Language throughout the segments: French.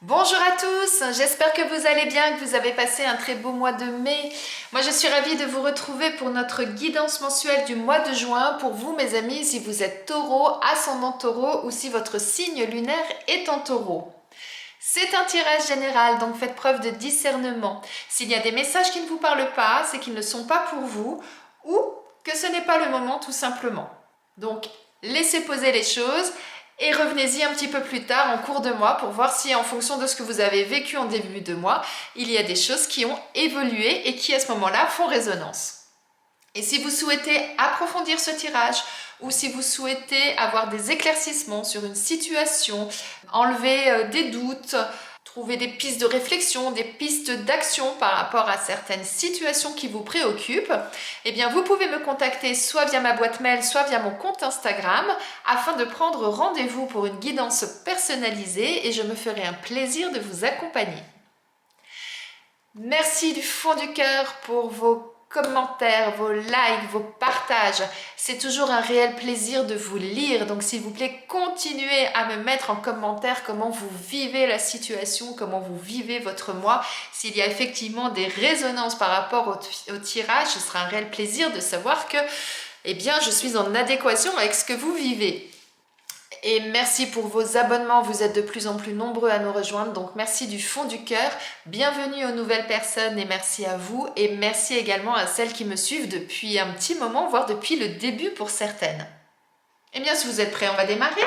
Bonjour à tous, j'espère que vous allez bien, que vous avez passé un très beau mois de mai. Moi je suis ravie de vous retrouver pour notre guidance mensuelle du mois de juin. Pour vous mes amis, si vous êtes taureau, ascendant taureau ou si votre signe lunaire est en taureau. C'est un tirage général, donc faites preuve de discernement. S'il y a des messages qui ne vous parlent pas, c'est qu'ils ne sont pas pour vous ou que ce n'est pas le moment tout simplement. Donc laissez poser les choses. Et revenez-y un petit peu plus tard en cours de mois pour voir si en fonction de ce que vous avez vécu en début de mois, il y a des choses qui ont évolué et qui à ce moment-là font résonance. Et si vous souhaitez approfondir ce tirage ou si vous souhaitez avoir des éclaircissements sur une situation, enlever des doutes, trouver des pistes de réflexion, des pistes d'action par rapport à certaines situations qui vous préoccupent, eh bien vous pouvez me contacter soit via ma boîte mail, soit via mon compte Instagram afin de prendre rendez-vous pour une guidance personnalisée et je me ferai un plaisir de vous accompagner. Merci du fond du cœur pour vos commentaires, vos likes, vos partages. C'est toujours un réel plaisir de vous lire. Donc s'il vous plaît, continuez à me mettre en commentaire comment vous vivez la situation, comment vous vivez votre mois. S'il y a effectivement des résonances par rapport au tirage, ce sera un réel plaisir de savoir que eh bien, je suis en adéquation avec ce que vous vivez. Et merci pour vos abonnements, vous êtes de plus en plus nombreux à nous rejoindre, donc merci du fond du cœur. Bienvenue aux nouvelles personnes et merci à vous. Et merci également à celles qui me suivent depuis un petit moment, voire depuis le début pour certaines. Eh bien, si vous êtes prêts, on va démarrer.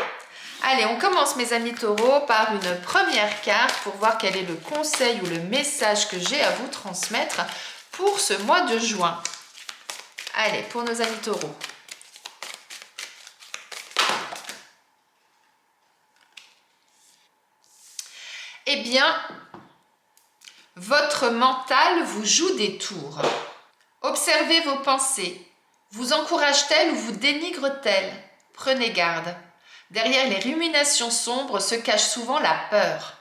Allez, on commence mes amis taureaux par une première carte pour voir quel est le conseil ou le message que j'ai à vous transmettre pour ce mois de juin. Allez, pour nos amis taureaux. Eh bien, votre mental vous joue des tours. Observez vos pensées. Vous encourage-t-elle ou vous dénigre-t-elle? Prenez garde. Derrière les ruminations sombres se cache souvent la peur.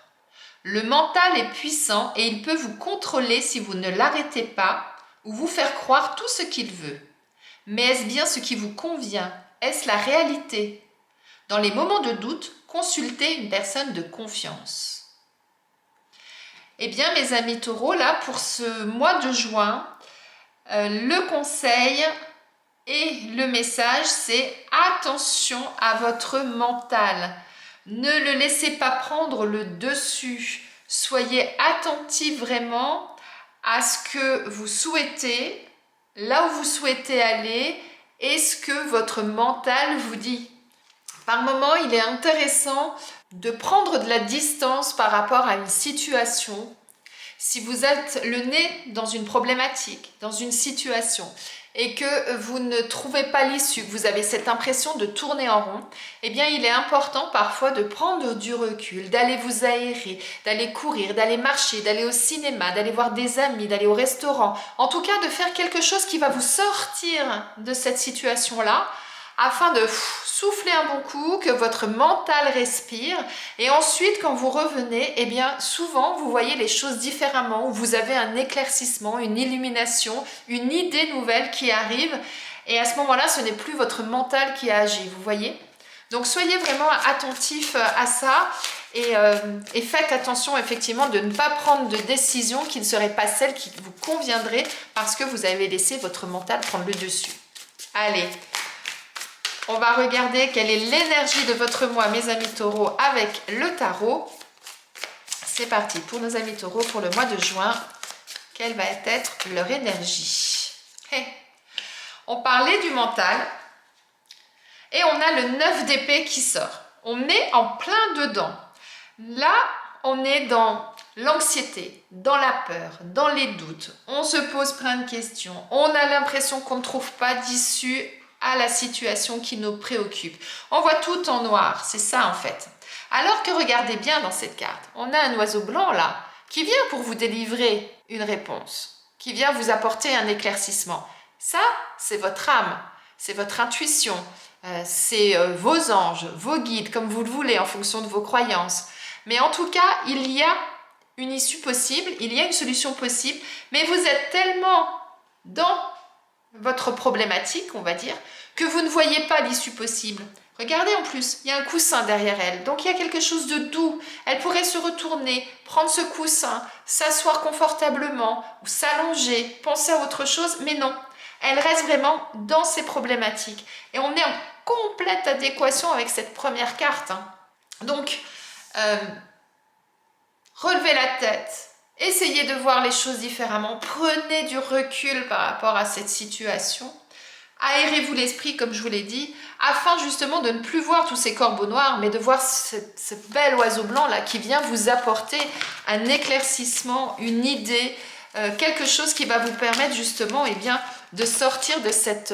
Le mental est puissant et il peut vous contrôler si vous ne l'arrêtez pas ou vous faire croire tout ce qu'il veut. Mais est-ce bien ce qui vous convient? Est-ce la réalité? Dans les moments de doute, consultez une personne de confiance. Eh bien, mes amis taureaux, là, pour ce mois de juin, le conseil et le message, c'est attention à votre mental. Ne le laissez pas prendre le dessus. Soyez attentifs vraiment à ce que vous souhaitez, là où vous souhaitez aller et ce que votre mental vous dit. Par moments, il est intéressant de prendre de la distance par rapport à une situation. Si vous êtes le nez dans une problématique, dans une situation, et que vous ne trouvez pas l'issue, que vous avez cette impression de tourner en rond, eh bien il est important parfois de prendre du recul, d'aller vous aérer, d'aller courir, d'aller marcher, d'aller au cinéma, d'aller voir des amis, d'aller au restaurant. En tout cas, de faire quelque chose qui va vous sortir de cette situation-là, afin de souffler un bon coup, que votre mental respire et ensuite quand vous revenez, eh bien souvent vous voyez les choses différemment, vous avez un éclaircissement, une illumination, une idée nouvelle qui arrive et à ce moment-là ce n'est plus votre mental qui agit, vous voyez? Donc soyez vraiment attentifs à ça et faites attention effectivement de ne pas prendre de décision qui ne serait pas celle qui vous conviendrait parce que vous avez laissé votre mental prendre le dessus. Allez, on va regarder quelle est l'énergie de votre mois, mes amis taureaux, avec le tarot. C'est parti pour nos amis taureaux pour le mois de juin. Quelle va être leur énergie? On parlait du mental et on a le 9 d'épée qui sort. On est en plein dedans. Là, on est dans l'anxiété, dans la peur, dans les doutes. On se pose plein de questions. On a l'impression qu'on ne trouve pas d'issue à la situation qui nous préoccupe. On voit tout en noir, c'est ça en fait. Alors que regardez bien dans cette carte, on a un oiseau blanc là, qui vient pour vous délivrer une réponse, qui vient vous apporter un éclaircissement. Ça, c'est votre âme, c'est votre intuition, c'est vos anges, vos guides, comme vous le voulez, en fonction de vos croyances. Mais en tout cas, il y a une issue possible, il y a une solution possible, mais vous êtes tellement dans votre problématique, on va dire, que vous ne voyez pas l'issue possible. Regardez en plus, il y a un coussin derrière elle, donc il y a quelque chose de doux. Elle pourrait se retourner, prendre ce coussin, s'asseoir confortablement ou s'allonger, penser à autre chose, mais non. Elle reste vraiment dans ses problématiques. Et on est en complète adéquation avec cette première carte. Donc, relevez la tête, essayez de voir les choses différemment, prenez du recul par rapport à cette situation. Aérez-vous l'esprit, comme je vous l'ai dit, afin justement de ne plus voir tous ces corbeaux noirs, mais de voir ce bel oiseau blanc là qui vient vous apporter un éclaircissement, une idée, quelque chose qui va vous permettre justement de sortir de cette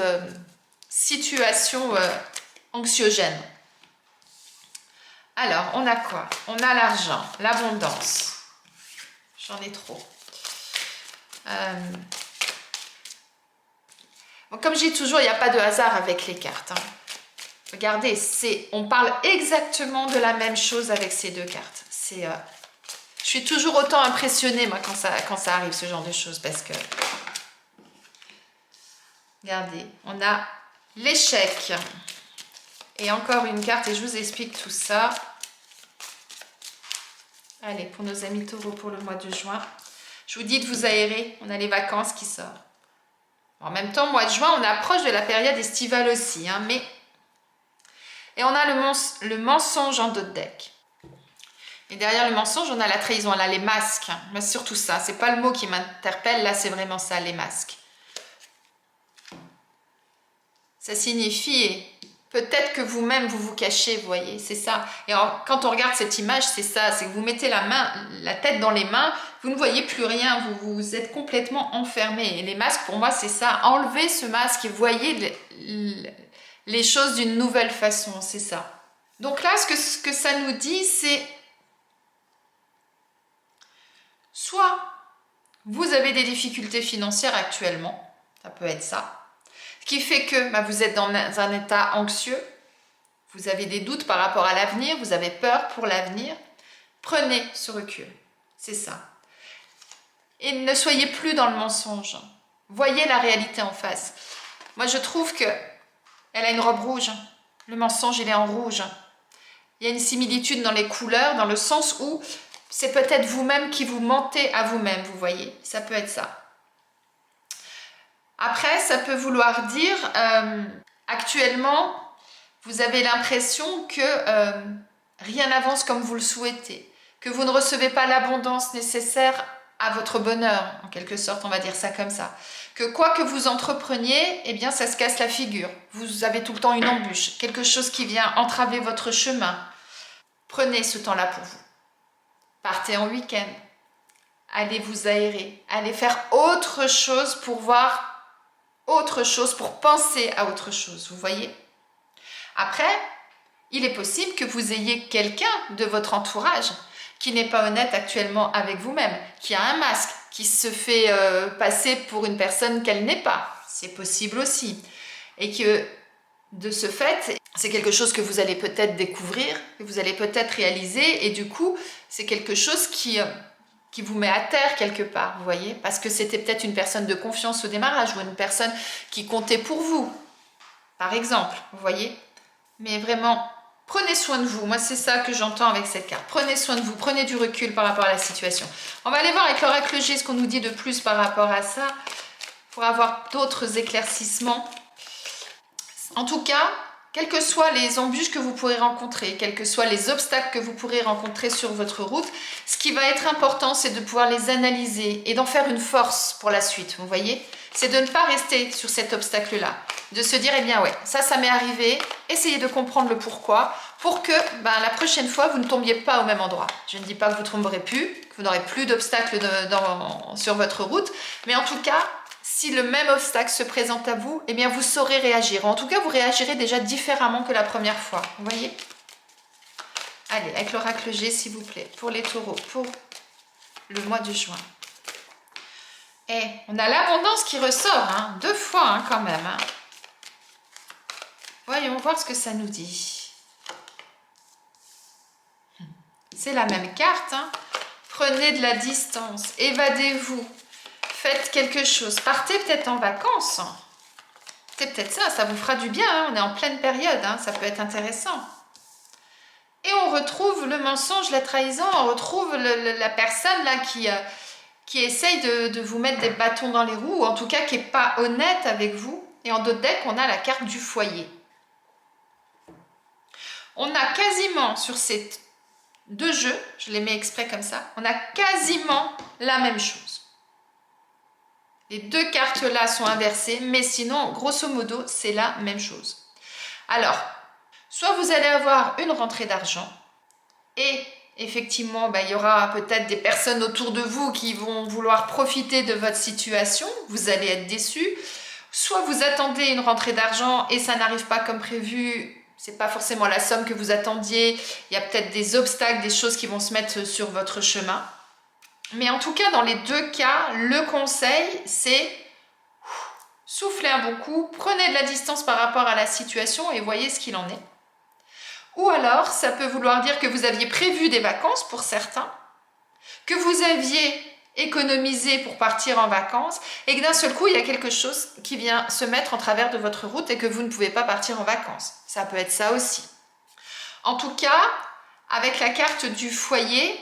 situation anxiogène. Alors, on a quoi? On a l'argent, l'abondance. J'en ai trop. Comme je dis toujours, il n'y a pas de hasard avec les cartes. Regardez, on parle exactement de la même chose avec ces deux cartes. Je suis toujours autant impressionnée, moi, quand ça arrive, ce genre de choses, parce que... Regardez, on a l'échec. Et encore une carte, et je vous explique tout ça. Allez, pour nos amis taureaux, pour le mois de juin. Je vous dis de vous aérer, on a les vacances qui sortent. En même temps, mois de juin, on approche de la période estivale aussi, hein, mais... Et on a le mensonge en dos de deck. Et derrière le mensonge, on a la trahison, on a les masques. Mais surtout ça, c'est pas le mot qui m'interpelle, là c'est vraiment ça, les masques. Ça signifie, peut-être que vous-même vous vous cachez, vous voyez, c'est ça. Et quand on regarde cette image, c'est ça, c'est que vous mettez la tête dans les mains, vous ne voyez plus rien, vous êtes complètement enfermé. Et les masques, pour moi, c'est ça, enlevez ce masque et voyez les choses d'une nouvelle façon, c'est ça. Donc là, ce que ça nous dit, c'est soit vous avez des difficultés financières actuellement, ça peut être ça, ce qui fait que vous êtes dans un état anxieux, vous avez des doutes par rapport à l'avenir, vous avez peur pour l'avenir. Prenez ce recul, c'est ça. Et ne soyez plus dans le mensonge. Voyez la réalité en face. Moi, je trouve que elle a une robe rouge. Le mensonge, il est en rouge. Il y a une similitude dans les couleurs, dans le sens où c'est peut-être vous-même qui vous mentez à vous-même, vous voyez. Ça peut être ça. Après, ça peut vouloir dire, actuellement, vous avez l'impression que rien n'avance comme vous le souhaitez, que vous ne recevez pas l'abondance nécessaire à votre bonheur, en quelque sorte, on va dire ça comme ça. Que quoi que vous entrepreniez, eh bien, ça se casse la figure. Vous avez tout le temps une embûche, quelque chose qui vient entraver votre chemin. Prenez ce temps-là pour vous. Partez en week-end. Allez vous aérer. Allez faire autre chose pour voir autre chose, pour penser à autre chose, vous voyez. Après, il est possible que vous ayez quelqu'un de votre entourage qui n'est pas honnête actuellement avec vous-même, qui a un masque, qui se fait passer pour une personne qu'elle n'est pas. C'est possible aussi. Et que, de ce fait, c'est quelque chose que vous allez peut-être découvrir, que vous allez peut-être réaliser, et du coup, c'est quelque chose qui vous met à terre quelque part, vous voyez, parce que c'était peut-être une personne de confiance au démarrage, ou une personne qui comptait pour vous, par exemple, vous voyez. Mais vraiment, prenez soin de vous. Moi, c'est ça que j'entends avec cette carte. Prenez soin de vous, prenez du recul par rapport à la situation. On va aller voir avec l'oracle G ce qu'on nous dit de plus par rapport à ça, pour avoir d'autres éclaircissements. En tout cas, quelles que soient les embûches que vous pourrez rencontrer, quels que soient les obstacles que vous pourrez rencontrer sur votre route, ce qui va être important, c'est de pouvoir les analyser et d'en faire une force pour la suite, vous voyez. C'est de ne pas rester sur cet obstacle-là, de se dire, eh bien ouais, ça m'est arrivé, essayez de comprendre le pourquoi, pour que la prochaine fois, vous ne tombiez pas au même endroit. Je ne dis pas que vous ne tomberez plus, que vous n'aurez plus d'obstacles sur votre route, mais en tout cas, si le même obstacle se présente à vous, eh bien vous saurez réagir. En tout cas, vous réagirez déjà différemment que la première fois. Vous voyez? Allez, avec l'oracle G, s'il vous plaît, pour les taureaux, pour le mois de juin. Et on a l'abondance qui ressort, hein, 2 fois hein, quand même. Hein. Voyons voir ce que ça nous dit. C'est la même carte. Hein. Prenez de la distance, évadez-vous. Faites quelque chose. Partez peut-être en vacances. C'est peut-être ça, ça vous fera du bien, hein, on est en pleine période, hein, ça peut être intéressant. Et on retrouve le mensonge, la trahison, on retrouve la personne là qui essaye de vous mettre des bâtons dans les roues, ou en tout cas qui n'est pas honnête avec vous. Et en d'autres decks, on a la carte du foyer. On a quasiment sur ces deux jeux, je les mets exprès comme ça, on a quasiment la même chose. Les deux cartes là sont inversées, mais sinon, grosso modo, c'est la même chose. Alors, soit vous allez avoir une rentrée d'argent et effectivement, il y aura peut-être des personnes autour de vous qui vont vouloir profiter de votre situation, vous allez être déçus. Soit vous attendez une rentrée d'argent et ça n'arrive pas comme prévu, c'est pas forcément la somme que vous attendiez, il y a peut-être des obstacles, des choses qui vont se mettre sur votre chemin. Mais en tout cas, dans les deux cas, le conseil, c'est soufflez un bon coup, prenez de la distance par rapport à la situation et voyez ce qu'il en est. Ou alors, ça peut vouloir dire que vous aviez prévu des vacances pour certains, que vous aviez économisé pour partir en vacances et que d'un seul coup, il y a quelque chose qui vient se mettre en travers de votre route et que vous ne pouvez pas partir en vacances. Ça peut être ça aussi. En tout cas, avec la carte du foyer,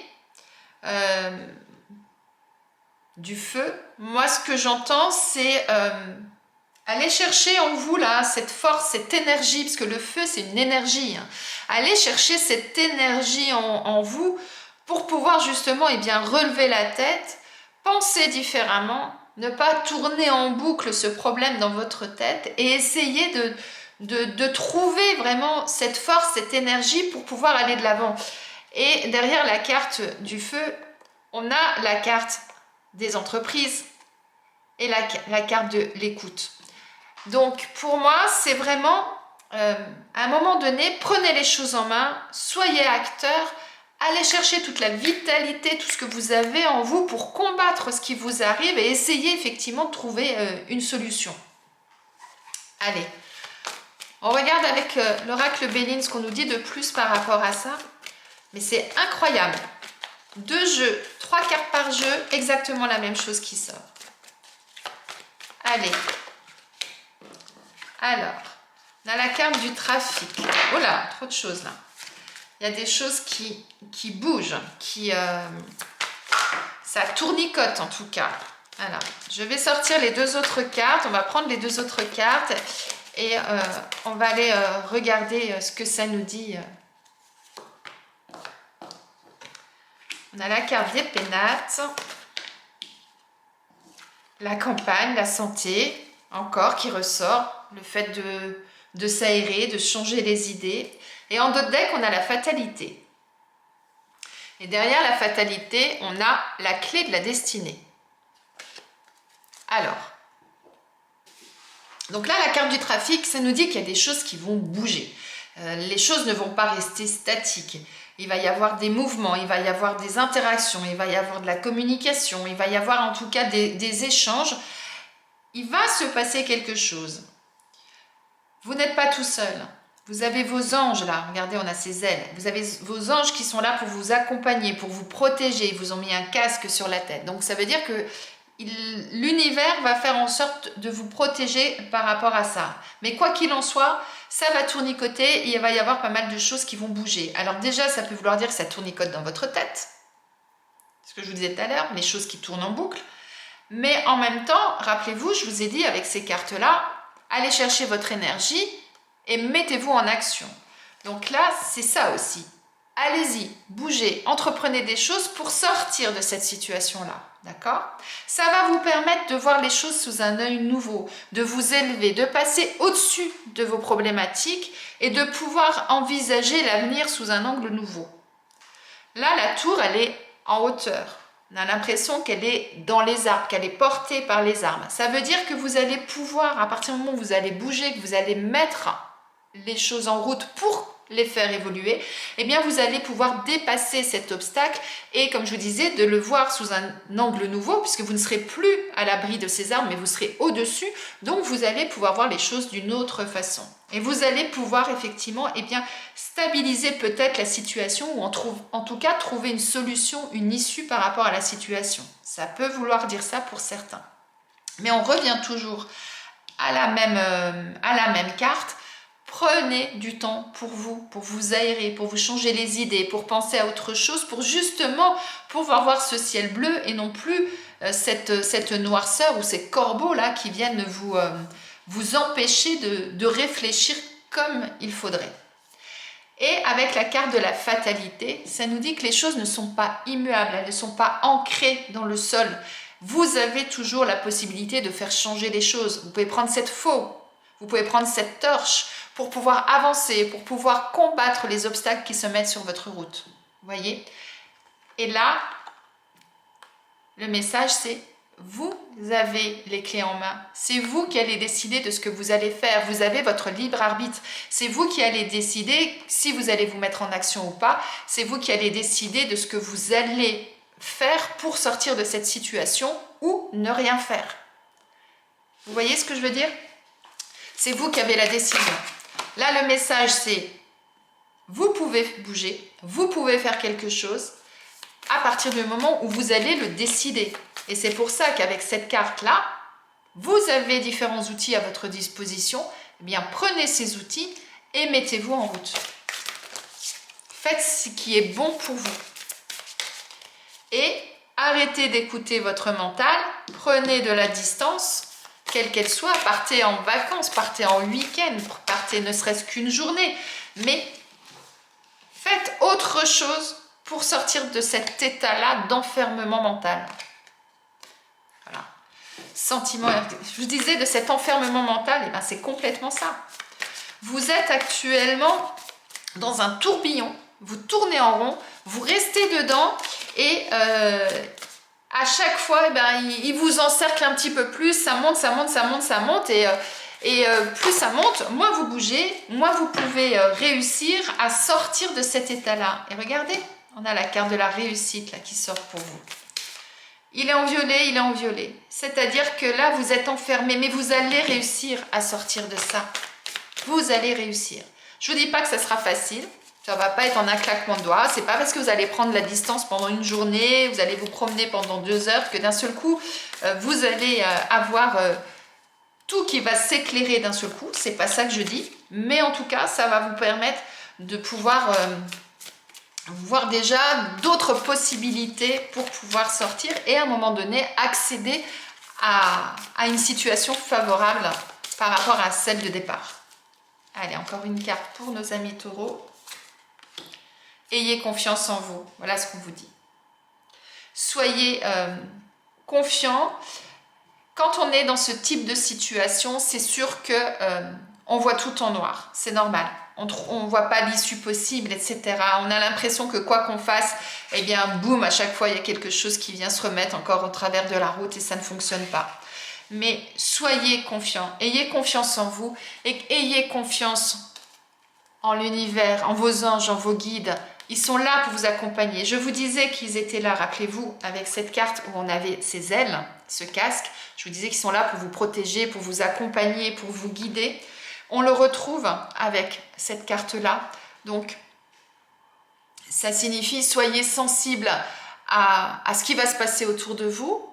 du feu, moi ce que j'entends c'est aller chercher en vous là cette force, cette énergie, parce que le feu c'est une énergie, hein. Allez chercher cette énergie en vous pour pouvoir justement relever la tête, penser différemment, ne pas tourner en boucle ce problème dans votre tête et essayer de trouver vraiment cette force, cette énergie pour pouvoir aller de l'avant. Et derrière la carte du feu, on a la carte des entreprises et la carte de l'écoute. Donc pour moi, c'est vraiment, à un moment donné, prenez les choses en main, soyez acteur, allez chercher toute la vitalité, tout ce que vous avez en vous pour combattre ce qui vous arrive et essayez effectivement de trouver une solution. Allez, on regarde avec l'oracle Béline ce qu'on nous dit de plus par rapport à ça. Mais c'est incroyable. 2 jeux, 3 cartes par jeu, exactement la même chose qui sort. Allez. Alors, on a la carte du trafic. Oh là, trop de choses là. Il y a des choses qui bougent, ça tournicote en tout cas. Alors, je vais sortir les 2 autres cartes. On va prendre les 2 autres cartes et on va aller regarder ce que ça nous dit. On a la carte des pénates, la campagne, la santé, encore qui ressort, le fait de s'aérer, de changer les idées. Et en d'autres decks, on a la fatalité. Et derrière la fatalité, on a la clé de la destinée. Alors, donc là, la carte du trafic, ça nous dit qu'il y a des choses qui vont bouger. Les choses ne vont pas rester statiques. Il va y avoir des mouvements, il va y avoir des interactions, il va y avoir de la communication, il va y avoir en tout cas des échanges. Il va se passer quelque chose. Vous n'êtes pas tout seul. Vous avez vos anges là, regardez, on a ces ailes. Vous avez vos anges qui sont là pour vous accompagner, pour vous protéger. Ils vous ont mis un casque sur la tête. Donc ça veut dire que l'univers va faire en sorte de vous protéger par rapport à ça. Mais quoi qu'il en soit, ça va tournicoter et il va y avoir pas mal de choses qui vont bouger. Alors déjà, ça peut vouloir dire que ça tournicote dans votre tête. Ce que je vous disais tout à l'heure, les choses qui tournent en boucle. Mais en même temps, rappelez-vous, je vous ai dit avec ces cartes-là, allez chercher votre énergie et mettez-vous en action. Donc là, c'est ça aussi. Allez-y, bougez, entreprenez des choses pour sortir de cette situation-là. D'accord? Ça va vous permettre de voir les choses sous un œil nouveau, de vous élever, de passer au-dessus de vos problématiques et de pouvoir envisager l'avenir sous un angle nouveau. Là, la tour, elle est en hauteur. On a l'impression qu'elle est dans les arbres, qu'elle est portée par les arbres. Ça veut dire que vous allez pouvoir, à partir du moment où vous allez bouger, que vous allez mettre les choses en route pour les faire évoluer, eh bien vous allez pouvoir dépasser cet obstacle et comme je vous disais, de le voir sous un angle nouveau puisque vous ne serez plus à l'abri de ces arbres mais vous serez au-dessus, donc vous allez pouvoir voir les choses d'une autre façon. Et vous allez pouvoir effectivement stabiliser peut-être la situation ou en tout cas trouver une solution, une issue par rapport à la situation. Ça peut vouloir dire ça pour certains. Mais on revient toujours à la même carte, prenez du temps pour vous aérer, pour vous changer les idées, pour penser à autre chose, pour justement pouvoir voir ce ciel bleu et non plus cette noirceur ou ces corbeaux là qui viennent vous empêcher de réfléchir comme il faudrait. Et avec la carte de la fatalité, ça nous dit que les choses ne sont pas immuables, elles ne sont pas ancrées dans le sol. Vous avez toujours la possibilité de faire changer les choses. Vous pouvez prendre cette faux, vous pouvez prendre cette torche pour pouvoir avancer, pour pouvoir combattre les obstacles qui se mettent sur votre route. Vous voyez? Et là, le message c'est: vous avez les clés en main. C'est vous qui allez décider de ce que vous allez faire. Vous avez votre libre arbitre. C'est vous qui allez décider si vous allez vous mettre en action ou pas. C'est vous qui allez décider de ce que vous allez faire pour sortir de cette situation ou ne rien faire. Vous voyez ce que je veux dire? C'est vous qui avez la décision. Là, le message, c'est: vous pouvez bouger, vous pouvez faire quelque chose à partir du moment où vous allez le décider. Et c'est pour ça qu'avec cette carte-là, vous avez différents outils à votre disposition. Eh bien, prenez ces outils et mettez-vous en route. Faites ce qui est bon pour vous. Et arrêtez d'écouter votre mental. Prenez de la distance, quelle qu'elle soit. Partez en vacances, partez en week-end, partez ne serait-ce qu'une journée. Mais faites autre chose pour sortir de cet état-là d'enfermement mental. Voilà. Sentiment, je vous disais, de cet enfermement mental, et ben c'est complètement ça. Vous êtes actuellement dans un tourbillon, vous tournez en rond, vous restez dedans et à chaque fois, eh ben, il vous encercle un petit peu plus, ça monte, ça monte, ça monte, ça monte et plus ça monte, moins vous bougez, moins vous pouvez réussir à sortir de cet état-là. Et regardez, on a la carte de la réussite là, qui sort pour vous. Il est en violet, il est en violet. C'est-à-dire que là, vous êtes enfermé, mais vous allez réussir à sortir de ça. Vous allez réussir. Je ne vous dis pas que ça sera facile. Ça ne va pas être en un claquement de doigts. Ce n'est pas parce que vous allez prendre la distance pendant une journée, vous allez vous promener pendant 2 heures, que d'un seul coup, vous allez avoir tout qui va s'éclairer d'un seul coup. Ce n'est pas ça que je dis. Mais en tout cas, ça va vous permettre de pouvoir voir déjà d'autres possibilités pour pouvoir sortir et à un moment donné accéder à une situation favorable par rapport à celle de départ. Allez, encore une carte pour nos amis taureaux. Ayez confiance en vous. Voilà ce qu'on vous dit. Soyez confiants. Quand on est dans ce type de situation, c'est sûr que on voit tout en noir. C'est normal. On ne voit pas l'issue possible, etc. On a l'impression que quoi qu'on fasse, eh bien, boum, à chaque fois, il y a quelque chose qui vient se remettre encore au travers de la route et ça ne fonctionne pas. Mais soyez confiants, ayez confiance en vous et ayez confiance en l'univers, en vos anges, en vos guides. Ils sont là pour vous accompagner. Je vous disais qu'ils étaient là, rappelez-vous, avec cette carte où on avait ces ailes, ce casque. Je vous disais qu'ils sont là pour vous protéger, pour vous accompagner, pour vous guider. On le retrouve avec cette carte-là. Donc, ça signifie soyez sensible à ce qui va se passer autour de vous,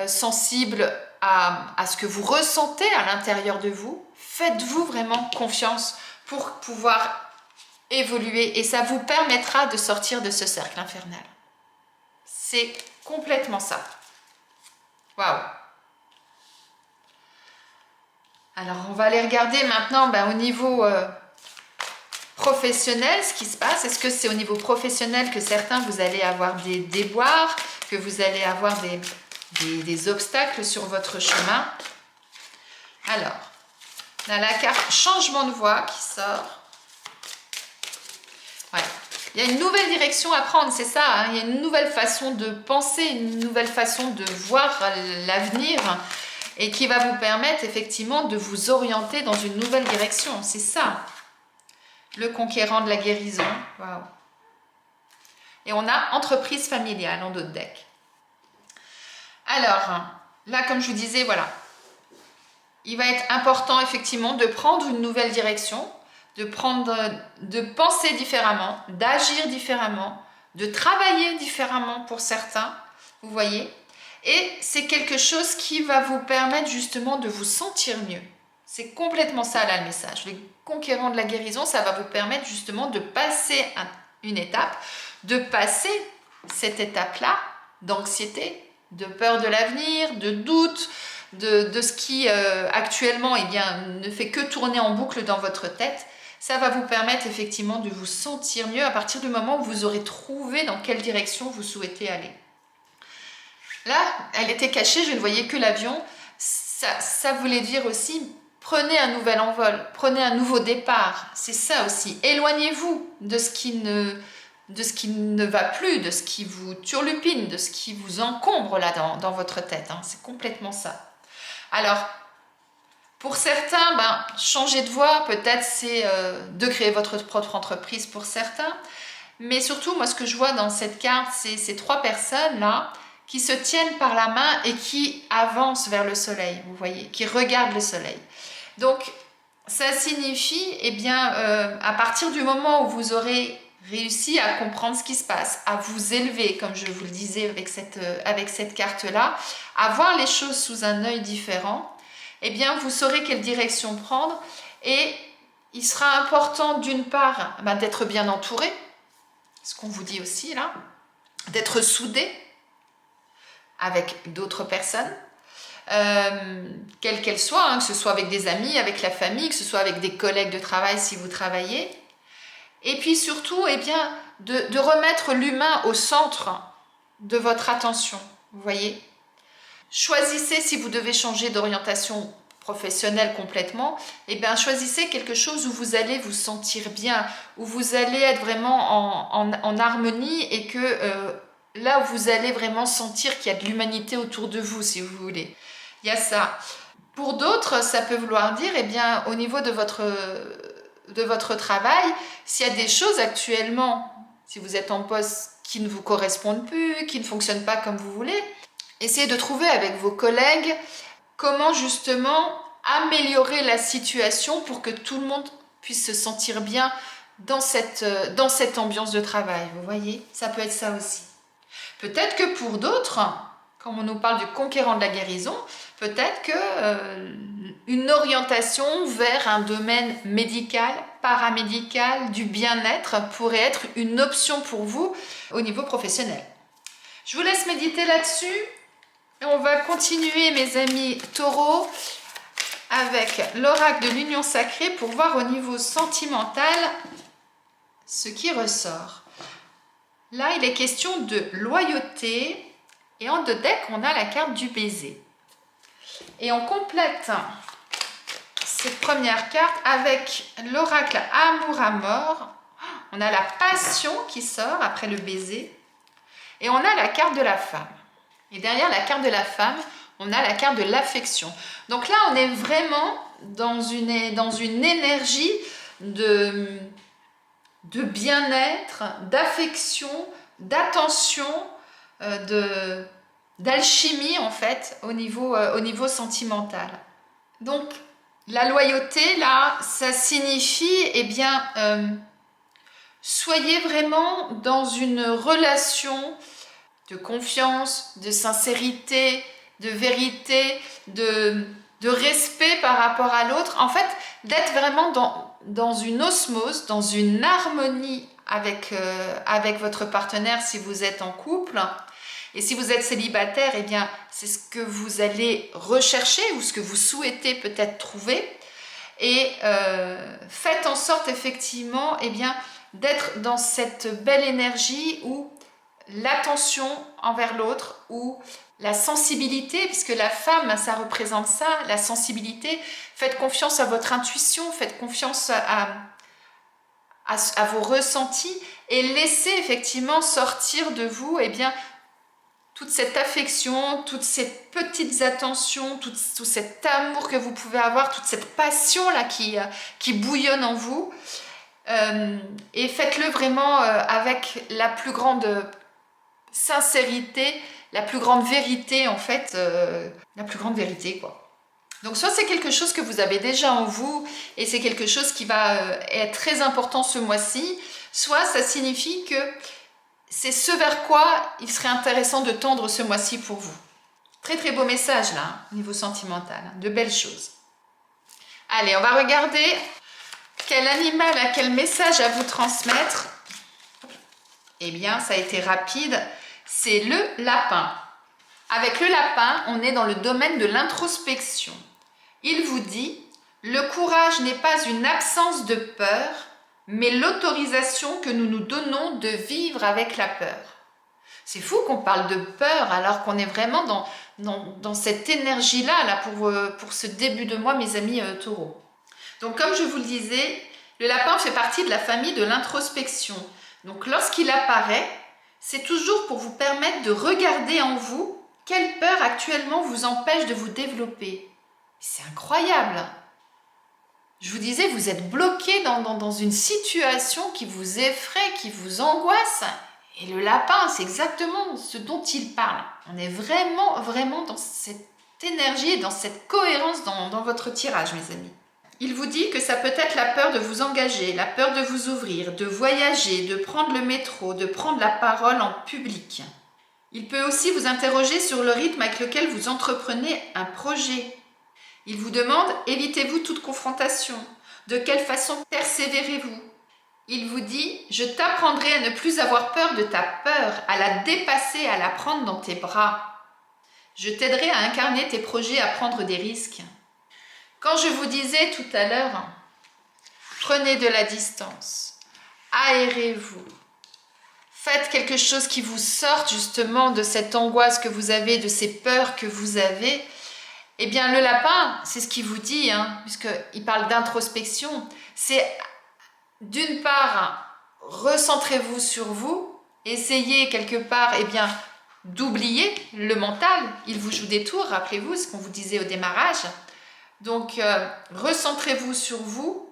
sensible à ce que vous ressentez à l'intérieur de vous. Faites-vous vraiment confiance pour pouvoir évoluer et ça vous permettra de sortir de ce cercle infernal. C'est complètement ça. Waouh! Alors, on va aller regarder maintenant au niveau professionnel ce qui se passe. Est-ce que c'est au niveau professionnel que certains, vous allez avoir des déboires, que vous allez avoir des obstacles sur votre chemin? Alors, on a la carte changement de voie qui sort. Ouais. Il y a une nouvelle direction à prendre, c'est ça, hein. Il y a une nouvelle façon de penser, une nouvelle façon de voir l'avenir et qui va vous permettre effectivement de vous orienter dans une nouvelle direction. C'est ça, le conquérant de la guérison. Waouh. Et on a entreprise familiale en dos de deck. Alors, là, comme je vous disais, voilà. Il va être important effectivement de prendre une nouvelle direction, de penser différemment, d'agir différemment, de travailler différemment pour certains, vous voyez. Et c'est quelque chose qui va vous permettre justement de vous sentir mieux. C'est complètement ça là le message. Le conquérant de la guérison, ça va vous permettre justement de passer une étape, de passer cette étape-là d'anxiété, de peur de l'avenir, de doute, de ce qui actuellement eh bien, ne fait que tourner en boucle dans votre tête. Ça va vous permettre effectivement de vous sentir mieux à partir du moment où vous aurez trouvé dans quelle direction vous souhaitez aller. Là, elle était cachée, je ne voyais que l'avion. Ça voulait dire aussi, prenez un nouvel envol, prenez un nouveau départ. C'est ça aussi. Éloignez-vous de ce qui ne va plus, de ce qui vous turlupine, de ce qui vous encombre là dans votre tête. Hein. C'est complètement ça. Alors, pour certains, changer de voie, peut-être c'est de créer votre propre entreprise pour certains. Mais surtout, moi, ce que je vois dans cette carte, c'est ces 3 personnes-là qui se tiennent par la main et qui avancent vers le soleil, vous voyez, qui regardent le soleil. Donc, ça signifie, eh bien, à partir du moment où vous aurez réussi à comprendre ce qui se passe, à vous élever, comme je vous le disais avec cette carte-là, à voir les choses sous un œil différent, eh bien, vous saurez quelle direction prendre et il sera important d'une part d'être bien entouré, ce qu'on vous dit aussi là, d'être soudé avec d'autres personnes, quelles qu'elles soient, hein, que ce soit avec des amis, avec la famille, que ce soit avec des collègues de travail si vous travaillez. Et puis surtout, eh bien, de remettre l'humain au centre de votre attention, vous voyez. Choisissez si vous devez changer d'orientation professionnelle complètement, eh bien choisissez quelque chose où vous allez vous sentir bien, où vous allez être vraiment en harmonie et que là où vous allez vraiment sentir qu'il y a de l'humanité autour de vous, si vous voulez. Il y a ça. Pour d'autres, ça peut vouloir dire, eh bien, au niveau de votre travail, s'il y a des choses actuellement, si vous êtes en poste qui ne vous correspondent plus, qui ne fonctionnent pas comme vous voulez, essayez de trouver avec vos collègues comment justement améliorer la situation pour que tout le monde puisse se sentir bien dans cette ambiance de travail. Vous voyez, ça peut être ça aussi. Peut-être que pour d'autres, comme on nous parle du conquérant de la guérison, peut-être que une orientation vers un domaine médical, paramédical, du bien-être pourrait être une option pour vous au niveau professionnel. Je vous laisse méditer là-dessus. Et on va continuer, mes amis taureaux, avec l'oracle de l'union sacrée pour voir au niveau sentimental ce qui ressort. Là, il est question de loyauté et en 2 decks, on a la carte du baiser. Et on complète cette première carte avec l'oracle amour à mort. On a la passion qui sort après le baiser et on a la carte de la femme. Et derrière la carte de la femme, on a la carte de l'affection. Donc là, on est vraiment dans une énergie de bien-être, d'affection, d'attention, d'alchimie en fait au niveau sentimental. Donc la loyauté là, ça signifie eh bien soyez vraiment dans une relation de confiance, de sincérité, de vérité, de respect par rapport à l'autre. En fait, d'être vraiment dans une osmose, dans une harmonie avec votre partenaire si vous êtes en couple. Et si vous êtes célibataire, eh bien, c'est ce que vous allez rechercher ou ce que vous souhaitez peut-être trouver. Et faites en sorte effectivement eh bien, d'être dans cette belle énergie où l'attention envers l'autre ou la sensibilité, puisque la femme, ça représente ça, la sensibilité. Faites confiance à votre intuition, faites confiance à vos ressentis et laissez effectivement sortir de vous eh bien, toute cette affection, toutes ces petites attentions, tout cet amour que vous pouvez avoir, toute cette passion-là qui bouillonne en vous. Et faites-le vraiment avec la plus grande sincérité, la plus grande vérité en fait, la plus grande vérité quoi. Donc soit c'est quelque chose que vous avez déjà en vous et c'est quelque chose qui va être très important ce mois-ci, soit ça signifie que c'est ce vers quoi il serait intéressant de tendre ce mois-ci pour vous. Très très beau message là, au niveau sentimental, de belles choses. Allez, on va regarder quel animal a quel message à vous transmettre. Eh bien, ça a été rapide, c'est le lapin. Avec le lapin, on est dans le domaine de l'introspection. Il vous dit, le courage n'est pas une absence de peur, mais l'autorisation que nous nous donnons de vivre avec la peur. C'est fou qu'on parle de peur alors qu'on est vraiment dans cette énergie-là là, pour ce début de mois, mes amis taureaux. Donc comme je vous le disais, le lapin fait partie de la famille de l'introspection. Donc lorsqu'il apparaît, c'est toujours pour vous permettre de regarder en vous quelle peur actuellement vous empêche de vous développer. C'est incroyable. Je vous disais, vous êtes bloqué dans une situation qui vous effraie, qui vous angoisse. Et le lapin, c'est exactement ce dont il parle. On est vraiment dans cette énergie, dans cette cohérence dans votre tirage, mes amis. Il vous dit que ça peut être la peur de vous engager, la peur de vous ouvrir, de voyager, de prendre le métro, de prendre la parole en public. Il peut aussi vous interroger sur le rythme avec lequel vous entreprenez un projet. Il vous demande, évitez-vous toute confrontation. De quelle façon persévérez-vous? Il vous dit, je t'apprendrai à ne plus avoir peur de ta peur, à la dépasser, à la prendre dans tes bras. Je t'aiderai à incarner tes projets, à prendre des risques. Quand je vous disais tout à l'heure, prenez de la distance, aérez-vous, faites quelque chose qui vous sorte justement de cette angoisse que vous avez, de ces peurs que vous avez. Eh bien, le lapin, c'est ce qu'il vous dit, puisqu'il parle d'introspection, c'est d'une part, recentrez-vous sur vous, essayez quelque part, d'oublier le mental. Il vous joue des tours, rappelez-vous ce qu'on vous disait au démarrage. Donc, recentrez-vous sur vous,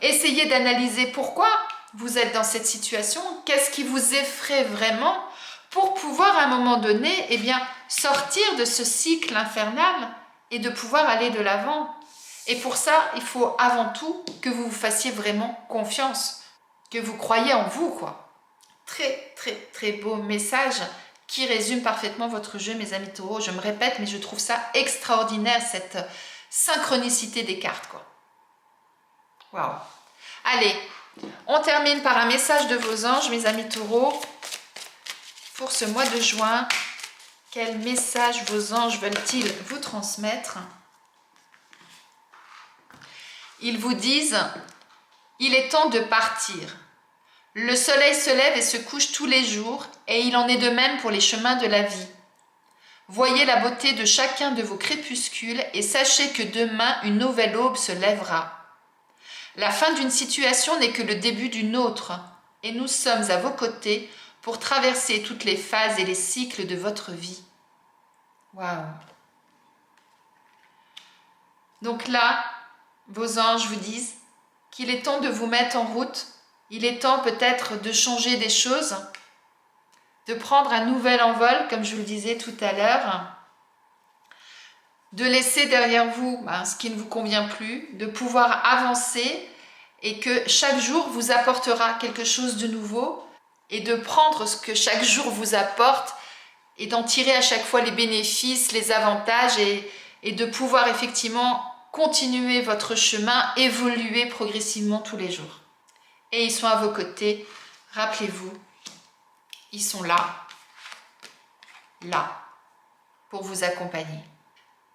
essayez d'analyser pourquoi vous êtes dans cette situation, qu'est-ce qui vous effraie vraiment, pour pouvoir à un moment donné, sortir de ce cycle infernal et de pouvoir aller de l'avant. Et pour ça, il faut avant tout que vous vous fassiez vraiment confiance, que vous croyez en vous, quoi. Très, très, très beau message qui résume parfaitement votre jeu, mes amis taureaux. Je me répète, mais je trouve ça extraordinaire, cette synchronicité des cartes, quoi. Waouh! Allez, on termine par un message de vos anges, mes amis taureaux. Pour ce mois de juin, quel message vos anges veulent-ils vous transmettre? Ils vous disent, il est temps de partir. Le soleil se lève et se couche tous les jours, et il en est de même pour les chemins de la vie. Voyez la beauté de chacun de vos crépuscules et sachez que demain une nouvelle aube se lèvera. La fin d'une situation n'est que le début d'une autre, et nous sommes à vos côtés pour traverser toutes les phases et les cycles de votre vie. Waouh! Donc là, vos anges vous disent qu'il est temps de vous mettre en route, il est temps peut-être de changer des choses, de prendre un nouvel envol, comme je vous le disais tout à l'heure, de laisser derrière vous ce qui ne vous convient plus, de pouvoir avancer et que chaque jour vous apportera quelque chose de nouveau et de prendre ce que chaque jour vous apporte et d'en tirer à chaque fois les bénéfices, les avantages et de pouvoir effectivement continuer votre chemin, évoluer progressivement tous les jours. Et ils sont à vos côtés, rappelez-vous, ils sont là, pour vous accompagner.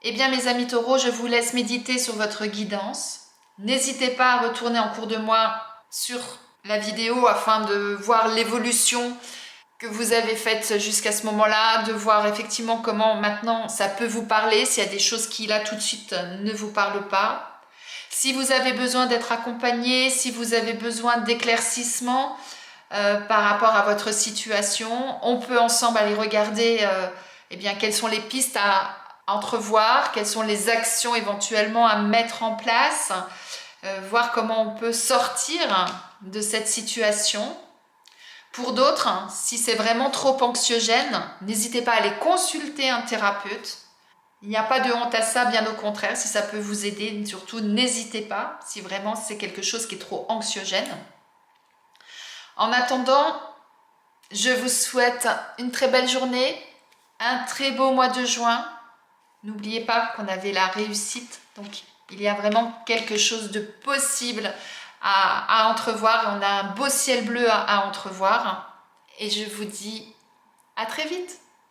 Eh bien mes amis taureaux, je vous laisse méditer sur votre guidance. N'hésitez pas à retourner en cours de mois sur la vidéo afin de voir l'évolution que vous avez faite jusqu'à ce moment-là, de voir effectivement comment maintenant ça peut vous parler, s'il y a des choses qui là tout de suite ne vous parlent pas. Si vous avez besoin d'être accompagné, si vous avez besoin d'éclaircissement par rapport à votre situation, on peut ensemble aller regarder quelles sont les pistes à entrevoir, quelles sont les actions éventuellement à mettre en place, voir comment on peut sortir de cette situation. Pour d'autres, si c'est vraiment trop anxiogène, n'hésitez pas à aller consulter un thérapeute. Il n'y a pas de honte à ça, bien au contraire, si ça peut vous aider, surtout n'hésitez pas, si vraiment c'est quelque chose qui est trop anxiogène. En attendant, je vous souhaite une très belle journée, un très beau mois de juin. N'oubliez pas qu'on avait la réussite, donc il y a vraiment quelque chose de possible à entrevoir. On a un beau ciel bleu à entrevoir. Et je vous dis à très vite.